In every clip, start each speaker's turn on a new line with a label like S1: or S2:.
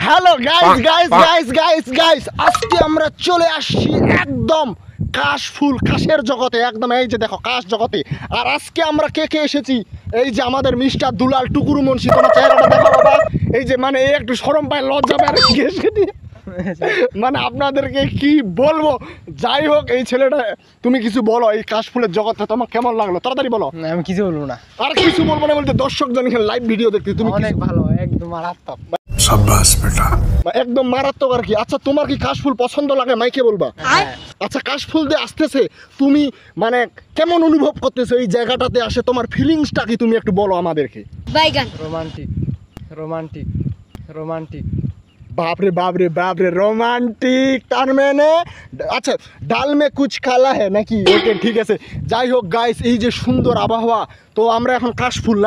S1: Hello guys guys guys guys guys আজকে আমরা চলে আসছি একদম কাশফুল কাশের জগতে, একদম এই যে দেখো কাশ জগতে। আর আজকে আমরা কে কে এসেছি, এই যে আমাদের মিস্টার দুলাল টুকুরু মুন্সি। তোমার চেহারাটা দেখো বাবা, এই যে মানে একটু শরম পায়, লজ্জা পায় মানে আপনাদেরকে কি বলবো। যাই হোক, এই ছেলেটা, তুমি কিছু বলো এই কাশফুলের জগৎটা তোমার কেমন লাগলো, তাড়াতাড়ি বলো।
S2: আমি কিছু বলবো না,
S1: আর কিছু বলবো না বলতে দর্শক জন এখানে লাইভ ভিডিও দেখতে, তুমি
S2: অনেক ভালো, একদম মারাত্মক,
S1: শাবাশ বেটা, একদম মারাত্মক আর কি। আচ্ছা তোমার কি কাশফুল পছন্দ লাগে, মাইকে বলবা। আচ্ছা কাশফুল দিয়ে আসতেছে, তুমি মানে কেমন অনুভব করতেছো এই জায়গাটাতে আসে, তোমার ফিলিংসটা কি তুমি একটু বলো আমাদেরকে।
S2: বাইগান রোমান্টিক রোমান্টিক রোমান্টিক।
S1: বাপরে বাপরে বাপরে রোমান্টিক, তার মানে আচ্ছা ডাল মে কুচ কালা হ্যাঁ নাকি? ওকে ঠিক আছে। যাই হোক গাইস, এই যে সুন্দর আবহাওয়া, তো আমরা এখন কাশফুল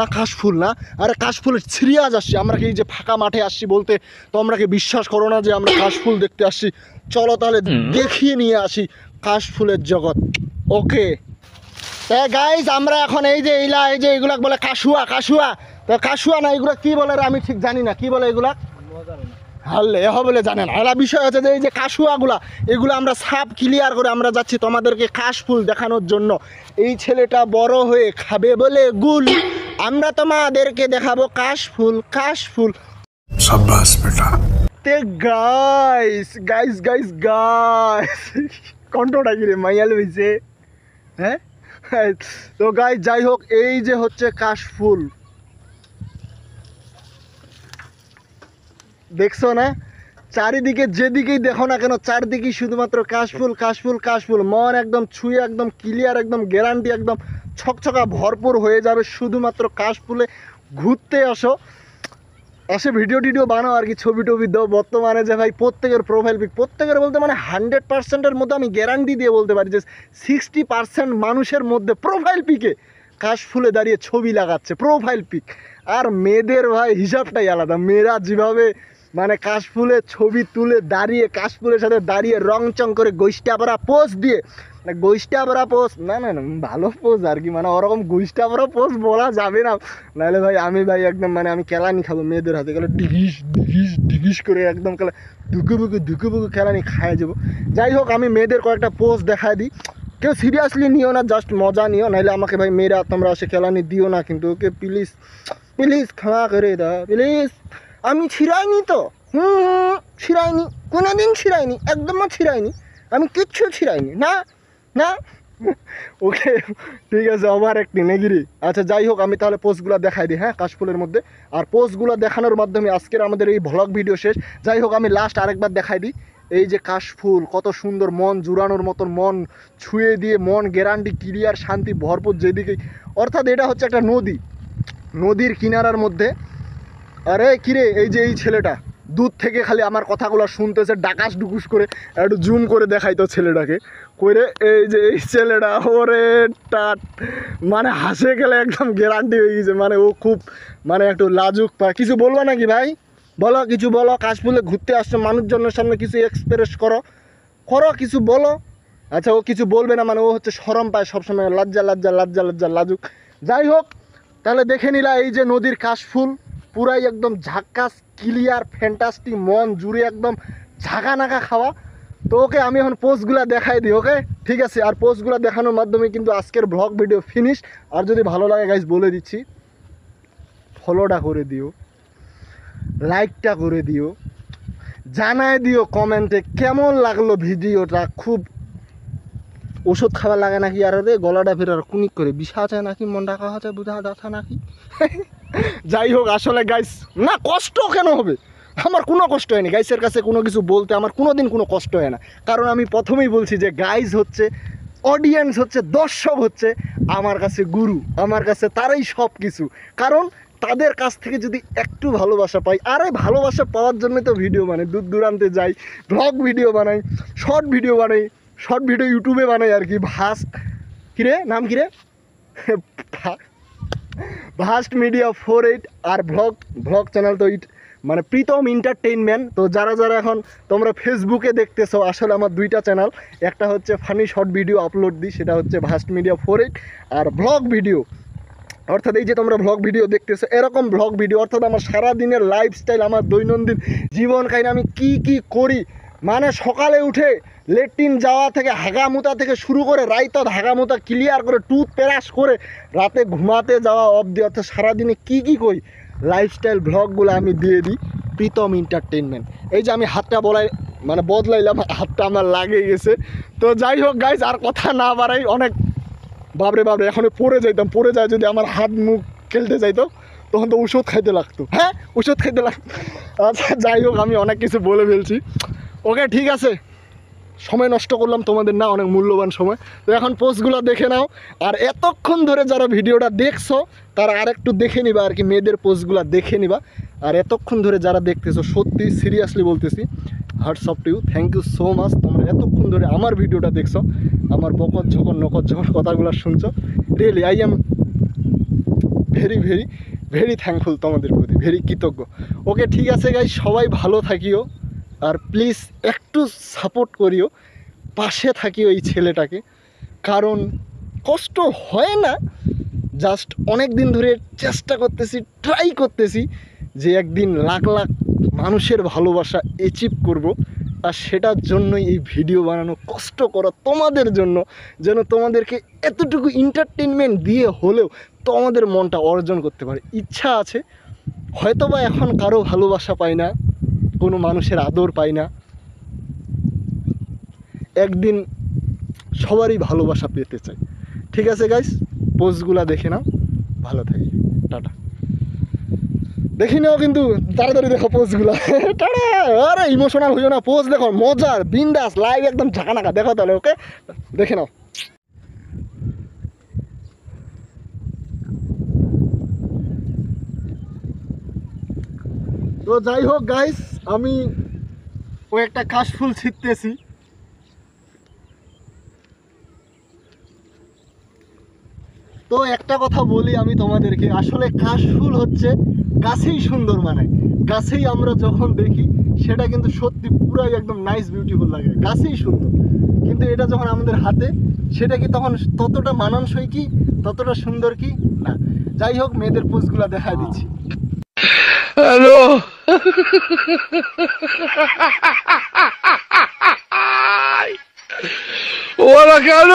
S1: না আরে কাশফুলের সিরিয়াস আসছি আমরা, কি এই যে ফাঁকা মাঠে আসছি বলতে, তো আমরা কি বিশ্বাস করো না যে আমরা কাশফুল দেখতে আসছি। চলো তাহলে দেখিয়ে নিয়ে আসি কাশফুলের জগৎ। ওকে গাইস, আমরা এখন এই যে এগুলা বলে কাশুয়া, তো কাশুয়া না এগুলা কি বলে আমি ঠিক জানি না, কি বলে এগুলা হারলে এহ বলে জানেন। আর বিষয় হচ্ছে যে এই যে কাশুয়াগুলা, এগুলো আমরা সাপ ক্লিয়ার করে আমরা যাচ্ছি তোমাদেরকে কাশফুল দেখানোর জন্য। এই ছেলেটা বড় হয়ে খাবে বলে গুল, আমরা তোমাদেরকে দেখাবো কাশফুল কাশফুল। শাবাশ বেটা। তে গাইস গাইস গাইস গাইস কণ্ঠটা কি রে মাইয়াল হইছে, হ্যাঁ। তো গাইস যাই হোক, এই যে হচ্ছে কাশফুল, দেখছো না চারিদিকে, যেদিকেই দেখো না কেন চারদিকেই শুধুমাত্র কাশফুল কাশফুল কাশফুল। মন একদম ছুঁয়ে একদম ক্লিয়ার, একদম গ্যারান্টি, একদম ছকছকা ভরপুর হয়ে যাবে শুধুমাত্র কাশফুলে ঘুরতে আসো, এসে ভিডিও বানাও আর কি, ছবি টবি দাও। বর্তমানে যে ভাই প্রত্যেকের প্রোফাইল পিক, প্রত্যেকের বলতে মানে 100%-এর মধ্যে আমি গ্যারান্টি দিয়ে বলতে পারি যে 60% মানুষের মধ্যে প্রোফাইল পিকে কাশফুলে দাঁড়িয়ে ছবি লাগাচ্ছে প্রোফাইল পিক। আর মেয়েদের ভাই হিসাবটাই আলাদা, মেয়েরা যেভাবে মানে কাশফুলের ছবি তুলে দাঁড়িয়ে, কাশফুলের সাথে দাঁড়িয়ে রংচং করে গৈষ্ঠা পোজ দিয়ে, গৈষ্ঠা পোজ না ভালো পোজ আর কি, মানে ওরকম গৈষ্ঠা পোজ বলা যাবে না, নাহলে ভাই আমি একদম মানে আমি কেলানি খাবো মেয়েদের হাতে, গেলে ডিঘিস করে একদম কেলা ধুকুবুকু কেলানি খাইয়ে যাবো। যাই হোক, আমি মেয়েদের কয়েকটা পোজ দেখায় দিই, কেউ সিরিয়াসলি নিও না, জাস্ট মজা নিও, নাহলে আমাকে ভাই মেয়েরা তোমরা এসে কেলানি দিও না কিন্তু, ওকে প্লিজ প্লিজ ক্ষমা করে দাও প্লিজ। আমি ছিড়াইনি তো, ছিড়াইনি, কোনোদিন ছিড়াইনি, একদম ছিড়াইনি, আমি কিচ্ছু ছিড়াইনি না না। ওকে ঠিক আছে, ওভার একটি নেগিরি। আচ্ছা যাই হোক, আমি তাহলে পোস্টগুলো দেখাই দিই হ্যাঁ কাশফুলের মধ্যে, আর পোস্টগুলো দেখানোর মাধ্যমে আজকের আমাদের এই ভ্লগ ভিডিও শেষ। যাই হোক, আমি লাস্ট আরেকবার দেখাই দিই, এই যে কাশফুল কত সুন্দর, মন জুড়ানোর মতন, মন ছুঁয়ে দিয়ে, মন গ্যারান্টি ক্লিয়ার শান্তি ভরপুর যেদিকেই, অর্থাৎ এটা হচ্ছে একটা নদীর কিনারার মধ্যে। আরে কিরে, এই যে এই ছেলেটা দূর থেকে খালি আমার কথাগুলো শুনতেছে, ডাকাস ডুকুস করে, একটু জুম করে দেখাইতো ছেলেটাকে করে, এই যে এই ছেলেটা ওরে টাট মানে হাসে গেলে একদম গ্যারান্টি হয়ে গেছে, মানে ও খুব মানে একটু লাজুক পা। কিছু বলবো নাকি ভাই, বলো কিছু বলো, কাশফুলে ঘুরতে আসছো মানুষজনের সামনে কিছু এক্সপ্রেস করো কিছু বলো। আচ্ছা ও কিছু বলবে না, মানে ও হচ্ছে শরম পায় সবসময়, লজ্জা লাজুক। যাই হোক, তাহলে দেখে নিলা এই যে নদীর কাশফুল পুরাই একদম ঝাক্কাস ক্লিয়ার ফ্যান্টাস্টিক, মন জুড়ে একদম ঝাঁকা নাকা খাওয়া। তো ওকে আমি এখন পোস্টগুলো দেখাই দিই, ওকে ঠিক আছে। আর পোস্টগুলো দেখানোর মাধ্যমে কিন্তু আজকের ব্লগ ভিডিও ফিনিশ। আর যদি ভালো লাগে গাইস বলে দিচ্ছি, ফলোটা করে দিও, লাইকটা করে দিও, জানাই দিও কমেন্টে কেমন লাগলো ভিডিওটা। খুব ওষুধ খাওয়া লাগে নাকি আর রে, গলাটা ফের আর কুনিক করে বিষা আছে নাকি, মনটা খাওয়া আছে বুঝা যাচ্ছে নাকি। যাই হোক, আসলে গাইস না কষ্ট কেন হবে, আমার কোনো কষ্ট হয়নি গাইসের কাছে কোনো কিছু বলতে, আমার কোনো দিন কোনো কষ্ট হয় না, কারণ আমি প্রথমেই বলছি যে গাইস হচ্ছে অডিয়েন্স, হচ্ছে দর্শক, হচ্ছে আমার কাছে গুরু, আমার কাছে তারাই সব কিছু। কারণ তাদের কাছ থেকে যদি একটু ভালোবাসা পাই, আরে ভালোবাসা পাওয়ার জন্য তো ভিডিও বানাই, দূর দূরান্তে যাই, ব্লগ ভিডিও বানাই, শর্ট ভিডিও ইউটিউবে বানাই আর কি। কিরে নাম কিরে ভাস্ট মিডিয়া 48, আর ব্লগ চ্যানেল তো মানে প্রীতম এন্টারটেইনমেন্ট। তো যারা এখন তোমরা ফেসবুকে দেখতেছো, আসলে আমার দুইটা চ্যানেল, একটা হচ্ছে ফানি শর্ট ভিডিও আপলোড দিই, সেটা হচ্ছে ভাস্ট মিডিয়া 48, আর ব্লগ ভিডিও অর্থাৎ এই যে তোমরা ব্লগ ভিডিও দেখতেছো, এরকম ব্লগ ভিডিও অর্থাৎ আমার সারাদিনের লাইফস্টাইল, আমার দৈনন্দিন জীবন কাহিনী, আমি কি কি করি, মানে সকালে উঠে লেট্রিন যাওয়া থেকে হাগামুতা থেকে শুরু করে রাইতত হাগামুতা ক্লিয়ার করে টুথ পেরাস করে রাতে ঘুমাতে যাওয়া অবধি, অর্থাৎ সারাদিনে কি কি করি লাইফস্টাইল ব্লগগুলো আমি দিয়ে দিই প্রীতম এন্টারটেনমেন্ট। এই যে আমি হাতটা বদলাইলাম, হাতটা আমার লাগে গেছে। তো যাই হোক গাইজ, আর কথা না বাড়াই, অনেক বাবরে এখন পড়ে যাইতাম, পড়ে যায় যদি আমার হাত মুখ খেলতে যাইতো তখন তো ওষুধ খাইতে লাগতো, হ্যাঁ ওষুধ খাইতে লাগতো। আচ্ছা যাই হোক, আমি অনেক কিছু বলে ফেলছি। ওকে ঠিক আছে, সময় নষ্ট করলাম তোমাদের না, অনেক মূল্যবান সময়। তো এখন পোস্টগুলো দেখে নাও, আর এতক্ষণ ধরে যারা ভিডিওটা দেখছো তারা আর একটু দেখে নিবা আর কি, মেয়েদের পোস্টগুলো দেখে নিবা। আর এতক্ষণ ধরে যারা দেখতেছো, সত্যি সিরিয়াসলি বলতেছি, hats off to you, thank you so much. তোমরা এতক্ষণ ধরে আমার ভিডিওটা দেখছো, আমার বকত ঝকর নকর ঝকর কথাগুলো শুনছো, really I am very very very thankful তোমাদের প্রতি, ভেরি কৃতজ্ঞ। ওকে ঠিক আছে গাইস, সবাই ভালো থাকিও, আর প্লিজ একটু সাপোর্ট করিও, পাশে থাকিও এই ছেলেটাকে, কারণ কষ্ট হয় না, জাস্ট অনেক দিন ধরে চেষ্টা করতেছি, ট্রাই করতেছি যে একদিন লাখ লাখ মানুষের ভালোবাসা অ্যাচিভ করব। আর সেটার জন্যই এই ভিডিও বানানো, কষ্ট করা তোমাদের জন্য, যেন তোমাদেরকে এতটুকু এন্টারটেনমেন্ট দিয়ে হলেও তোমাদের মনটা অর্জন করতে পারে। ইচ্ছা আছে, হয়তোবা এখন কারো ভালোবাসা পাই না, কোনো মানুষের আদর পাই না, একদিন সবারই ভালোবাসা পেতে চাই। ঠিক আছে গাইস, পোস্টগুলো দেখে নাও, ভালো থাকি, টাটা। দেখি নাও কিন্তু তাড়াতাড়ি দেখো পোস্টগুলো, টাটা। আরে ইমোশনাল হইও না, পোস্ট দেখো মজার, বিন্দাস, লাইভ একদম ঝাঁকানাকা, দেখো তাহলে। ওকে দেখে নাও। তো যাই হোক গাইস, আমি ওই একটা কাশফুল ছিটতেছি। তো একটা কথা বলি আমি তোমাদেরকে, আসলে কাশফুল হচ্ছে গাছেই সুন্দর, মানে গাছেই আমরা যখন দেখি সেটা কিন্তু সত্যি পুরাই একদম নাইস বিউটিফুল লাগে, গাছেই সুন্দর। কিন্তু এটা যখন আমাদের হাতে, সেটা কি তখন ততটা মানানসই কি, ততটা সুন্দর কি না। যাই হোক, মেয়েদের পোস্টগুলো দেখায় দিচ্ছি।
S3: হ্যালো ওরা কেন